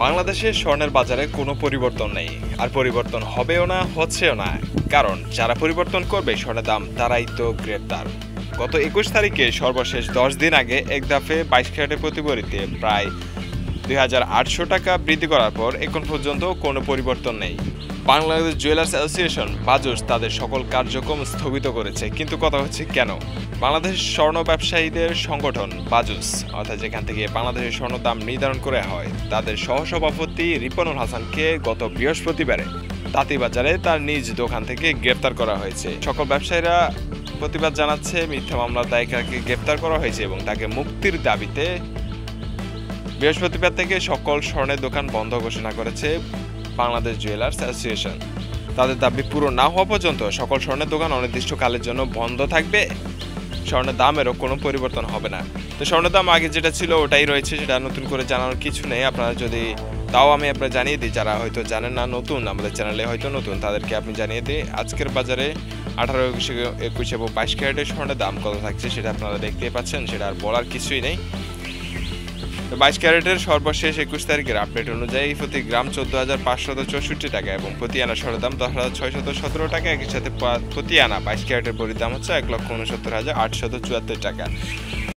বাংলাদেশের স্বর্ণের বাজারে কোনো পরিবর্তন নেই, আর পরিবর্তন হবেও না, হচ্ছেও না। কারণ যারা পরিবর্তন করবে স্বর্ণের দাম তারাই তো গ্রেপ্তার। গত 21 তারিখে সর্বশেষ 10 দিন আগে এক দফে 22 ক্যারেটের প্রতি ভরিতে প্রায় 2800 টাকা বৃদ্ধি করার পর এখন পর্যন্ত কোনো পরিবর্তন নেই। বাংলাদেশ জুয়েলার্স অ্যাসোসিয়েশন বাজুস তাদের সকল কার্যক্রম স্থগিত করেছে। কিন্তু কথা হচ্ছে কেন? বাংলাদেশ স্বর্ণ ব্যবসায়ীদের সংগঠন বাজুস, অর্থাৎ যেখান থেকে বাংলাদেশের স্বর্ণ দাম নির্ধারণ করা হয়, তাদের সহসভাপতি রিপনুল হাসানকে গত বৃহস্পতিবারে তাঁতীবাজারে তার নিজ দোকান থেকে গ্রেপ্তার করা হয়েছে। সকল ব্যবসায়ীরা প্রতিবাদ জানাচ্ছে, মিথ্যা মামলার দায়ীকে গ্রেপ্তার করা হয়েছে এবং তাকে মুক্তির দাবিতে বৃহস্পতিবার থেকে সকল স্বর্ণের দোকান বন্ধ ঘোষণা করেছে বাংলাদেশ জুয়েলার্স অ্যাসোসিয়েশন। তাদের দাবি পূরণ না হওয়া পর্যন্ত সকল স্বর্ণের দোকান অনির্দিষ্টকালের জন্য বন্ধ থাকবে। স্বর্ণের দামেরও কোনো পরিবর্তন হবে না। তো স্বর্ণের দাম আগে যেটা ছিল ওটাই রয়েছে, সেটা নতুন করে জানানোর কিছু নেই। আপনারা যদি তাও আমি আপনারা জানিয়ে দিই, যারা হয়তো জানেন না, নতুন আমাদের চ্যানেলে হয়তো নতুন, তাদেরকে আপনি জানিয়ে দিই আজকের বাজারে 18, 21 এবং 22 ক্যারেটের স্বর্ণের দাম কত থাকছে সেটা আপনারা দেখতেই পাচ্ছেন। সেটা আর বলার কিছুই নেই। 22 ক্যারেটের সর্বশেষ 21 তারিখের আপডেট অনুযায়ী প্রতি গ্রাম 14,564 টাকা এবং প্রতি আনা স্বর্ণের দাম 10,617 টাকা। একই সাথে প্রতি আনা 22 ক্যারেটের ভরির দাম হচ্ছে 1,69,874 টাকা।